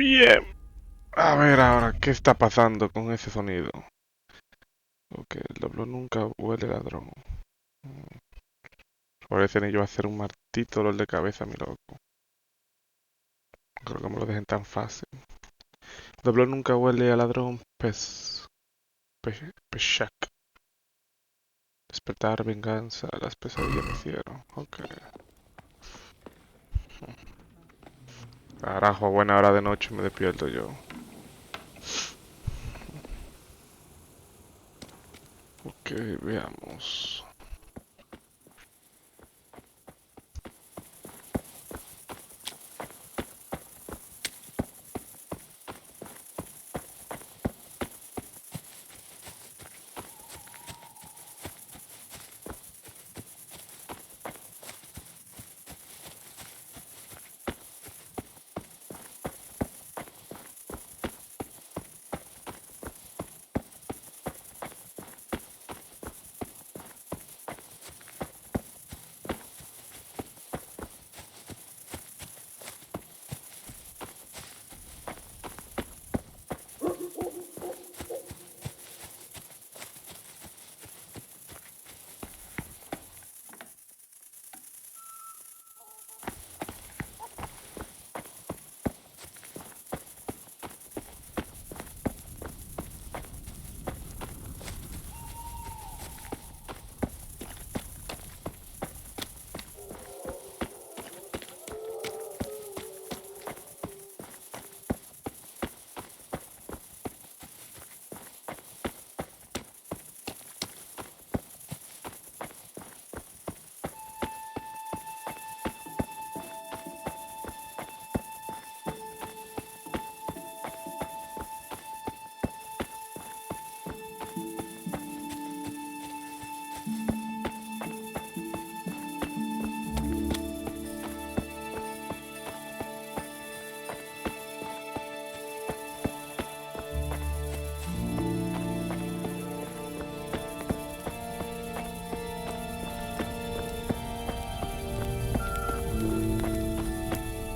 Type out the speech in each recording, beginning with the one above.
Bien. A ver ahora, ¿qué está pasando con ese sonido? Ok, el dobló nunca huele ladrón. Parece ni yo hacer un martito dolor de cabeza, mi loco. Creo que me lo dejen tan fácil. Dobló nunca huele a ladrón, Peshak. Despertar, venganza, las pesadillas me hicieron. Ok. Carajo, buena hora de noche me despierto yo. Ok, veamos.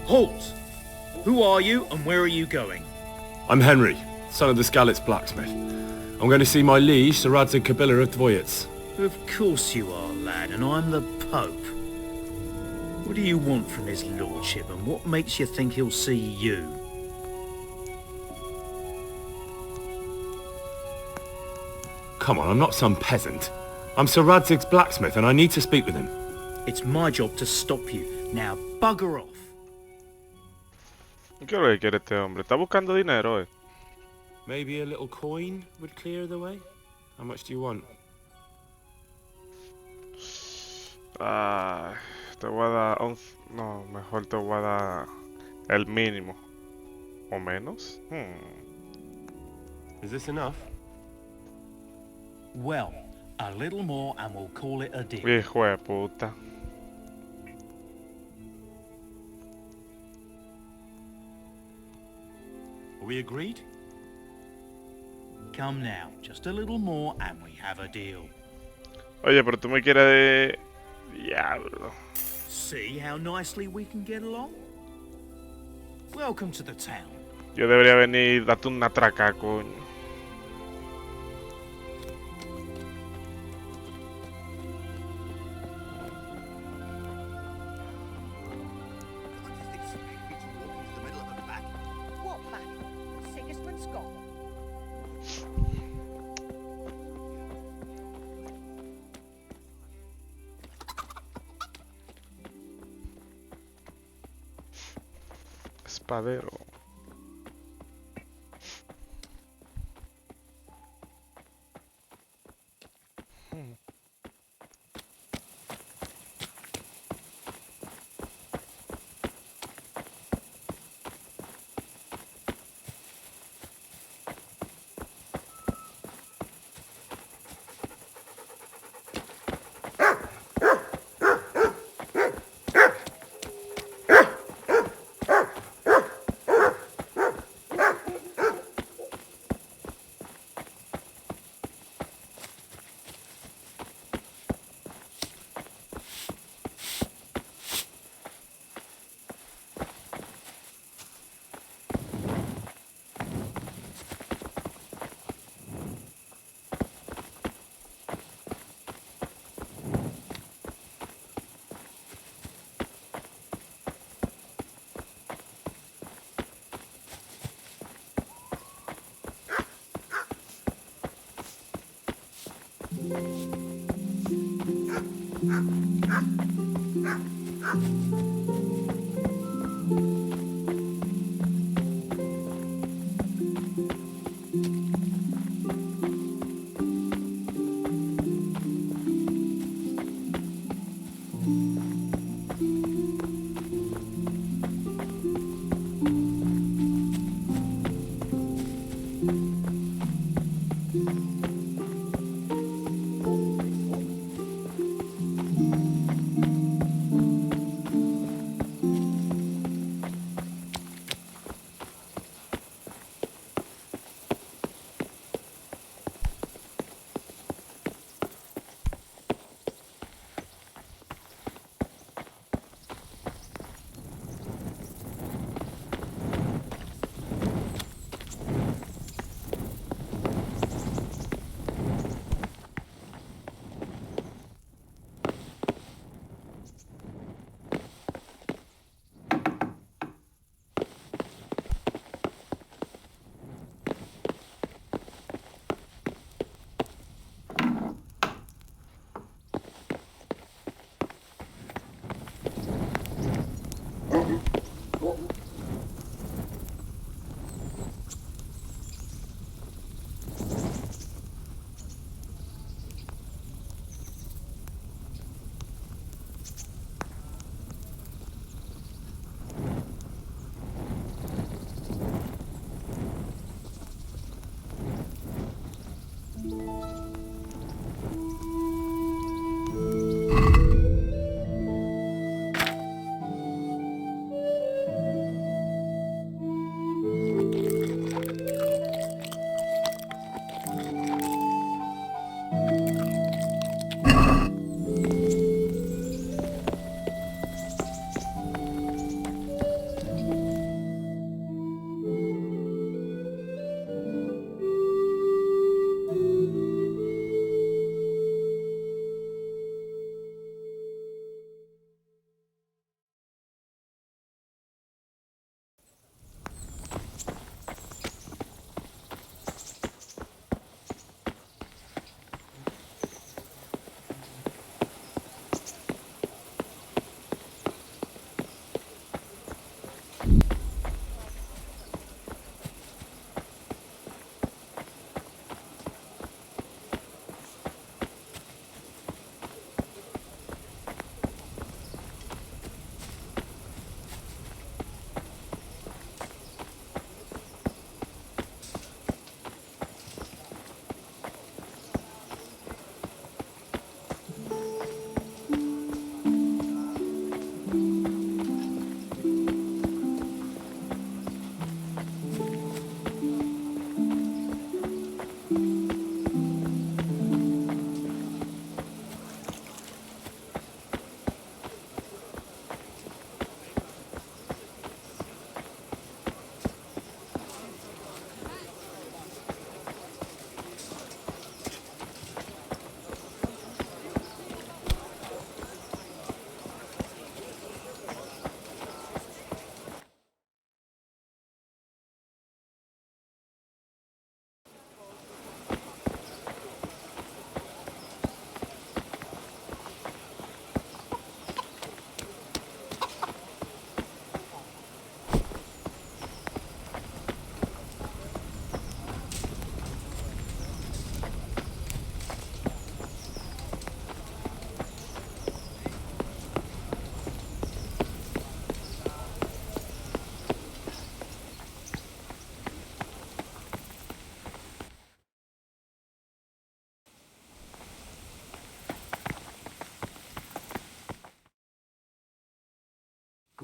Halt! Who are you and where are you going? I'm Henry, son of the Skalitz blacksmith. I'm going to see my liege, Sir Radzig Kabila of Dvoyets. Of course you are, lad, and I'm the Pope. What do you want from his lordship, and what makes you think he'll see you? Come on, I'm not some peasant. I'm Sir Radzig's blacksmith and I need to speak with him. It's my job to stop you. Now bugger off. ¿Qué es lo que quiere este hombre? Está buscando dinero, eh. Maybe a little coin would clear the way? How much do you want? Ah, te voy a dar 11. No, mejor te voy a dar el mínimo. ¿O menos? Is this enough? Well, a little more and we'll call it a deal. Hijo de puta. Are we agreed? Come now, just a little more and we have a deal. Oye, pero tú me quieres de... Diablo. See how nicely we can get along? Welcome to the town. Yo debería venir y darte una traca, coño. Espadero.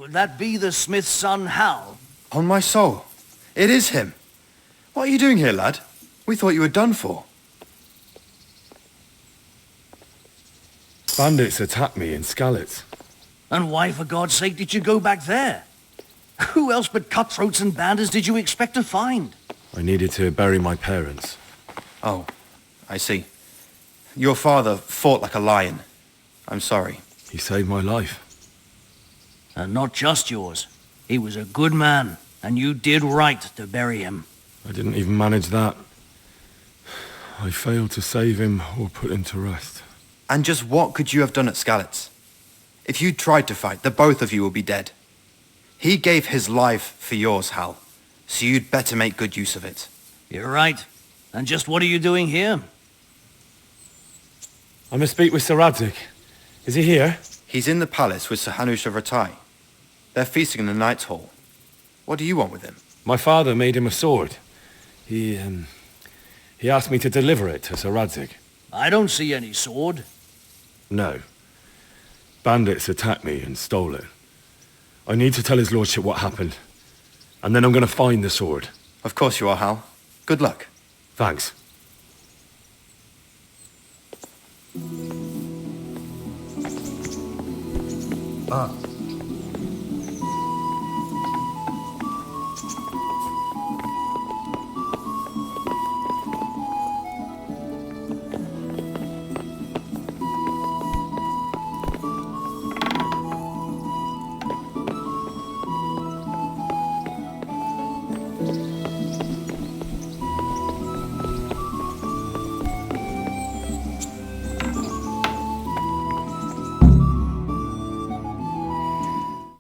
Could that be the smith's son, Hal? On my soul, it is him. What are you doing here, lad? We thought you were done for. Bandits attacked me in Skalitz. And why, for God's sake, did you go back there? Who else but cutthroats and bandits did you expect to find? I needed to bury my parents. Oh, I see. Your father fought like a lion. I'm sorry. He saved my life. And not just yours. He was a good man, and you did right to bury him. I didn't even manage that. I failed to save him or put him to rest. And just what could you have done at Skalitz? If you tried to fight, the both of you will be dead. He gave his life for yours, Hal, so you'd better make good use of it. You're right. And just what are you doing here? I must speak with Sir Radzig. Is he here? He's in the palace with Sir Hanush of Rattay. They're feasting in the Knight's Hall. What do you want with him? My father made him a sword. He asked me to deliver it to Sir Radzig. I don't see any sword. No. Bandits attacked me and stole it. I need to tell his lordship what happened. And then I'm going to find the sword. Of course you are, Hal. Good luck. Thanks.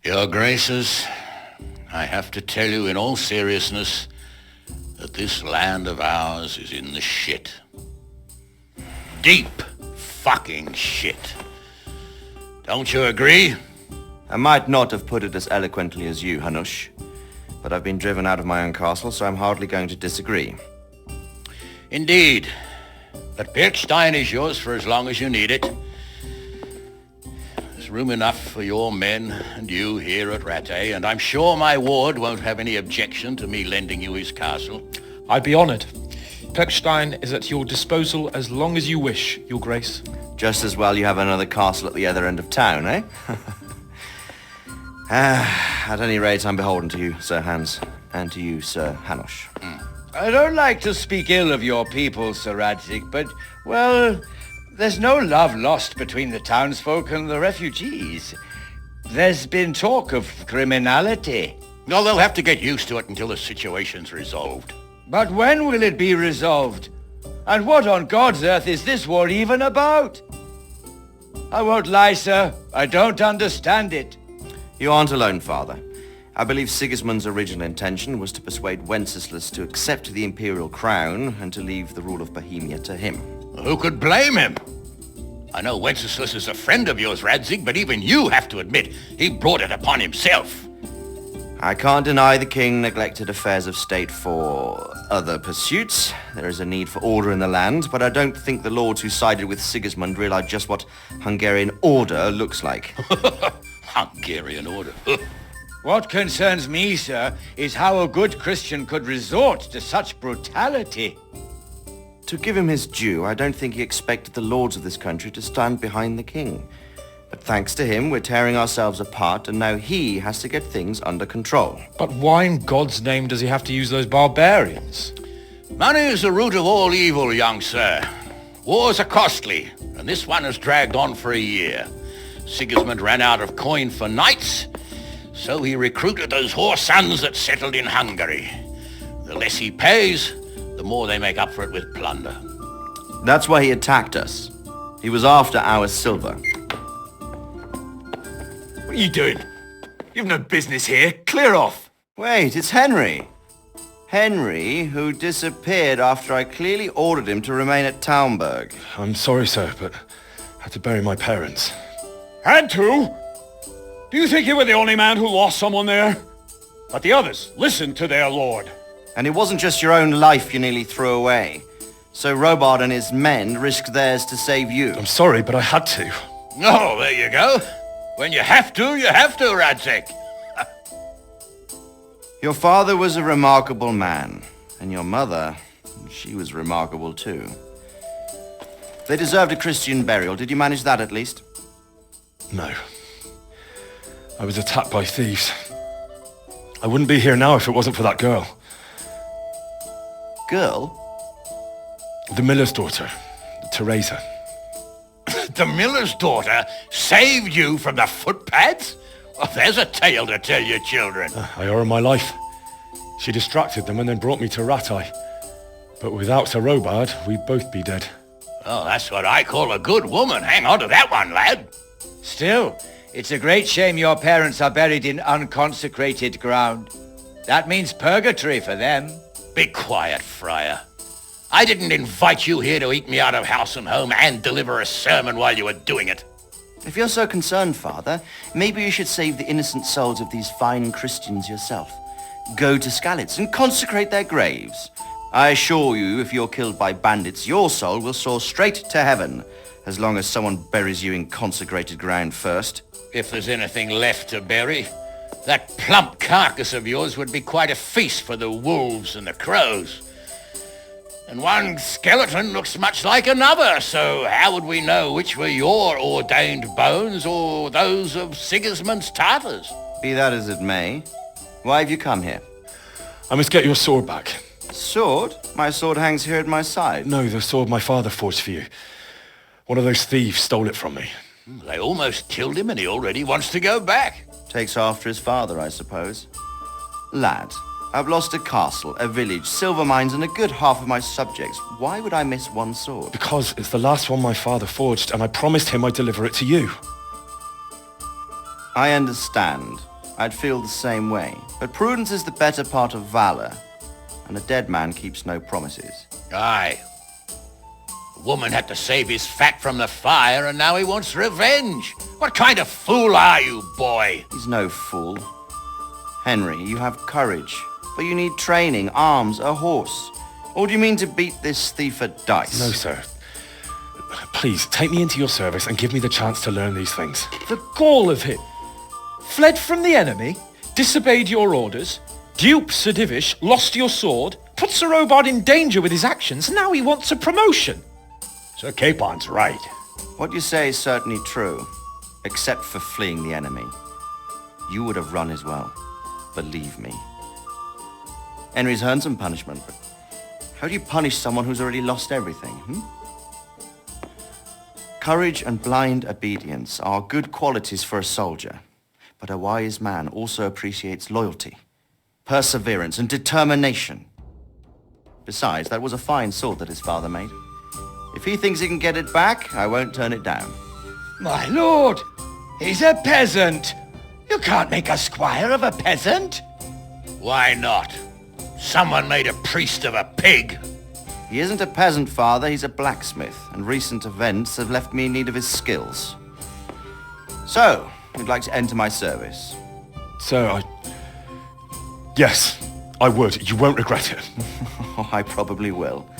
Your Graces, I have to tell you in all seriousness that this land of ours is in the shit. Deep fucking shit. Don't you agree? I might not have put it as eloquently as you, Hanush, but I've been driven out of my own castle, so I'm hardly going to disagree. Indeed. But Birkstein is yours for as long as you need it. There's room enough for your men and you here at Rattay, and I'm sure my ward won't have any objection to me lending you his castle. I'd be honored. Birkstein is at your disposal as long as you wish, Your Grace. Just as well you have another castle at the other end of town, eh? At any rate, I'm beholden to you, Sir Hans, and to you, Sir Hanush. I don't like to speak ill of your people, Sir Radzig, but, well, there's no love lost between the townsfolk and the refugees. There's been talk of criminality. Well, they'll have to get used to it until the situation's resolved. But when will it be resolved? And what on God's earth is this war even about? I won't lie, sir. I don't understand it. You aren't alone, Father. I believe Sigismund's original intention was to persuade Wenceslas to accept the imperial crown and to leave the rule of Bohemia to him. Who could blame him? I know Wenceslas is a friend of yours, Radzig, but even you have to admit he brought it upon himself. I can't deny the king neglected affairs of state for other pursuits. There is a need for order in the land, but I don't think the lords who sided with Sigismund realized just what Hungarian order looks like. Hungarian order. What concerns me, sir, is how a good Christian could resort to such brutality. To give him his due, I don't think he expected the lords of this country to stand behind the king. But thanks to him, we're tearing ourselves apart, and now he has to get things under control. But why in God's name does he have to use those barbarians? Money is the root of all evil, young sir. Wars are costly, and this one has dragged on for a year. Sigismund ran out of coin for knights, so he recruited those whore sons that settled in Hungary. The less he pays, the more they make up for it with plunder. That's why he attacked us. He was after our silver. What are you doing? You've no business here. Clear off. Wait, it's Henry. Henry, who disappeared after I clearly ordered him to remain at Taunberg. I'm sorry, sir, but I had to bury my parents. Had to? Do you think you were the only man who lost someone there? But the others listened to their lord. And it wasn't just your own life you nearly threw away. So Robard and his men risked theirs to save you. I'm sorry, but I had to. Oh, there you go. When you have to, Radzig. Your father was a remarkable man, and your mother, she was remarkable too. They deserved a Christian burial. Did you manage that at least? No. I was attacked by thieves. I wouldn't be here now if it wasn't for that girl. Girl? The miller's daughter, Teresa. The miller's daughter saved you from the footpads? Well, there's a tale to tell your children. I owe her my life. She distracted them and then brought me to Rattay. But without Sir Robard, we'd both be dead. Oh, that's what I call a good woman. Hang on to that one, lad. Still, it's a great shame your parents are buried in unconsecrated ground. That means purgatory for them. Be quiet, Friar. I didn't invite you here to eat me out of house and home and deliver a sermon while you were doing it. If you're so concerned, Father, maybe you should save the innocent souls of these fine Christians yourself. Go to Skalitz and consecrate their graves. I assure you, if you're killed by bandits, your soul will soar straight to heaven, as long as someone buries you in consecrated ground first. If there's anything left to bury, that plump carcass of yours would be quite a feast for the wolves and the crows. And one skeleton looks much like another, so how would we know which were your ordained bones or those of Sigismund's Tartars? Be that as it may, why have you come here? I must get your sword back. Sword? My sword hangs here at my side. No, the sword my father forged for you. One of those thieves stole it from me. They almost killed him and he already wants to go back. Takes after his father, I suppose. Lad, I've lost a castle, a village, silver mines, and a good half of my subjects. Why would I miss one sword? Because it's the last one my father forged, and I promised him I'd deliver it to you. I understand. I'd feel the same way. But prudence is the better part of valor, and a dead man keeps no promises. Aye. The woman had to save his fat from the fire, and now he wants revenge. What kind of fool are you, boy? He's no fool. Henry, you have courage, but you need training, arms, a horse. Or do you mean to beat this thief at dice? No, sir. Please, take me into your service and give me the chance to learn these things. The gall of him. Fled from the enemy, disobeyed your orders, duped Sir Divish, lost your sword, put Sir Robard in danger with his actions, and now he wants a promotion. Sir Capon's right. What you say is certainly true, except for fleeing the enemy. You would have run as well, believe me. Henry's earned some punishment, but how do you punish someone who's already lost everything, Courage and blind obedience are good qualities for a soldier, but a wise man also appreciates loyalty, perseverance, and determination. Besides, that was a fine sword that his father made. If he thinks he can get it back, I won't turn it down. My lord, he's a peasant. You can't make a squire of a peasant. Why not? Someone made a priest of a pig. He isn't a peasant, Father, he's a blacksmith, and recent events have left me in need of his skills. So, you'd like to enter my service? Sir, Yes, I would. You won't regret it. Oh, I probably will.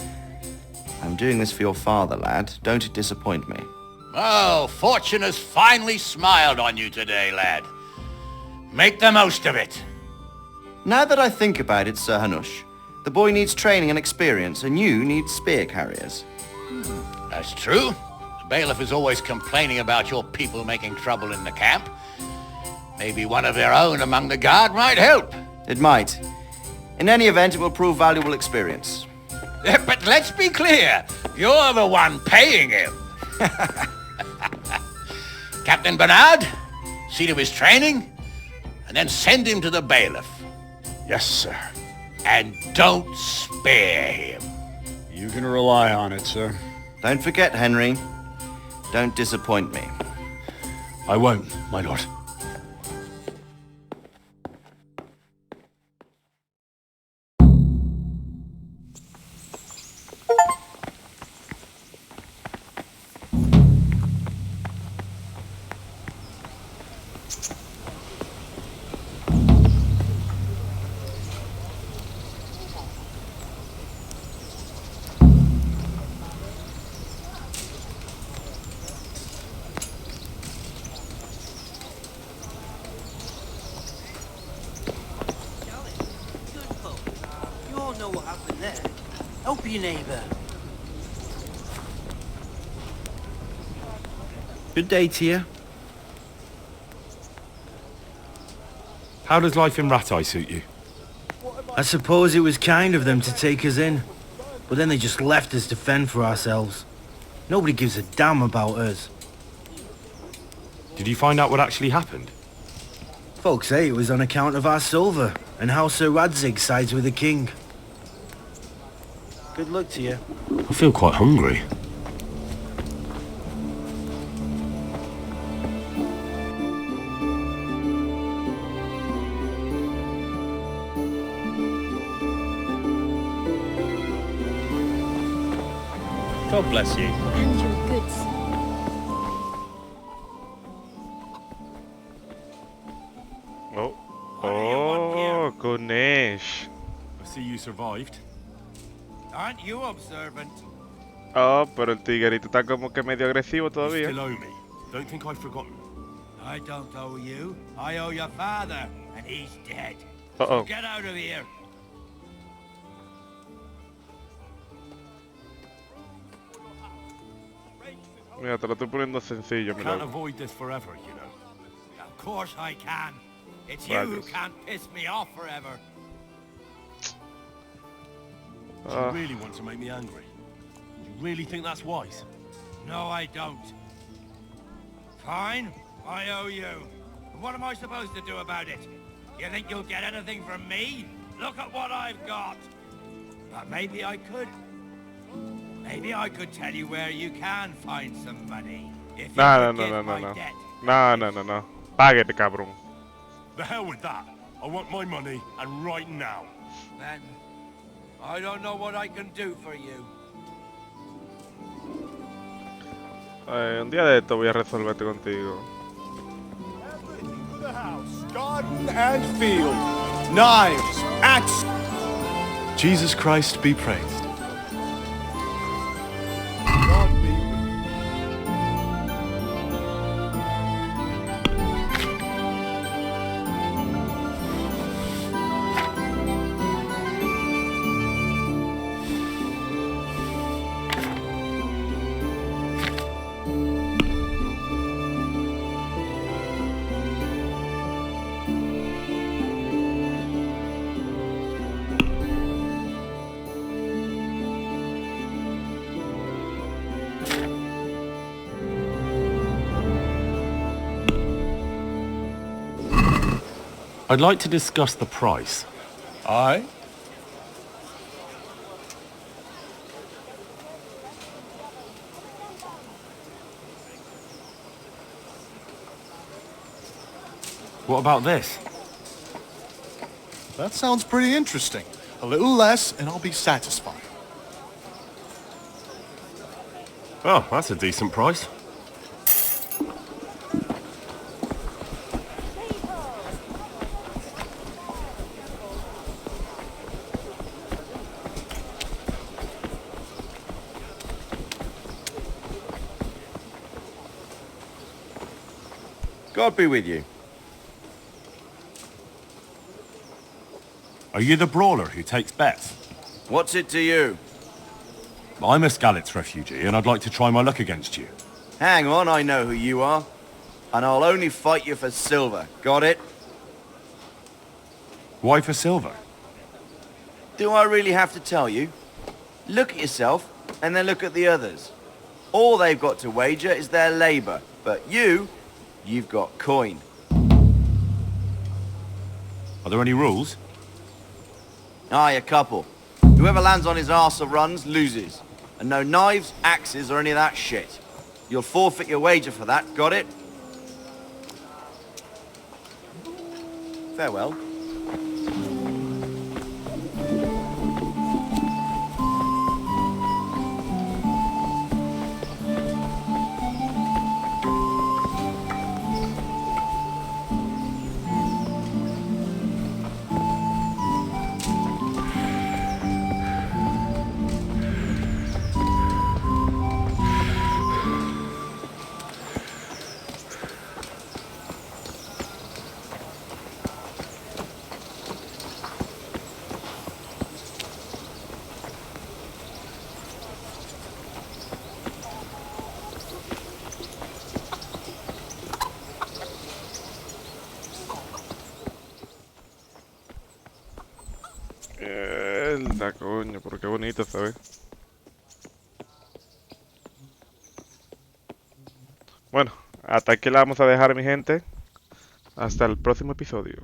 I'm doing this for your father, lad. Don't disappoint me. Oh, fortune has finally smiled on you today, lad. Make the most of it. Now that I think about it, Sir Hanush, the boy needs training and experience, and you need spear carriers. That's true. The bailiff is always complaining about your people making trouble in the camp. Maybe one of their own among the guard might help. It might. In any event, it will prove valuable experience. But let's be clear. You're the one paying him. Captain Bernard, see to his training, and then send him to the bailiff. Yes, sir. And don't spare him. You can rely on it, sir. Don't forget, Henry. Don't disappoint me. I won't, my lord. Help your neighbour. Good day to you. How does life in Rattay suit you? I suppose it was kind of them to take us in, but then they just left us to fend for ourselves. Nobody gives a damn about us. Did you find out what actually happened? Folks say it was on account of our silver, and how Sir Radzig sides with the king. Good luck to you. I feel quite hungry. God bless you. And your goods. Oh. Oh, goodness. I see you survived. Aren't you observant? Oh, pero el tiguerito está como que medio agresivo You todavía. still owe me. Don't think I've forgotten. I don't owe you. I owe your father, and he's dead. Uh-oh. So get out of here. Mira, te lo estoy poniendo sencillo, mi Can't loco. avoid this forever, you know. Of course I can. It's you who Rayos. can't piss me off forever. Do you really want to make me angry? Do you really think that's wise? No, I don't. Fine, I owe you. But what am I supposed to do about it? You think you'll get anything from me? Look at what I've got. But maybe I could. Maybe I could tell you where you can find some money. If you No, no, forgive no, no, my no. debt. No, no, no, no. Páguete, cabrón. The hell with that. I want my money, and right now. Then, I don't know what I can do for you. Un día de esto voy a resolverte contigo. Everything for the house, garden and field. Knives, axe. Jesus Christ be praised. God be with you. I'd like to discuss the price. Aye. What about this? That sounds pretty interesting. A little less and I'll be satisfied. Oh, that's a decent price. God be with you. Are you the brawler who takes bets? What's it to you? I'm a Skalitz refugee, and I'd like to try my luck against you. Hang on, I know who you are. And I'll only fight you for silver. Got it? Why for silver? Do I really have to tell you? Look at yourself, and then look at the others. All they've got to wager is their labor. But you've got coin. Are there any rules? Aye, a couple. Whoever lands on his arse or runs, loses. And no knives, axes, or any of that shit. You'll forfeit your wager for that, got it? Farewell. Mierda, coño, pero qué bonito se ve. Bueno, hasta aquí la vamos a dejar, mi gente. Hasta el próximo episodio.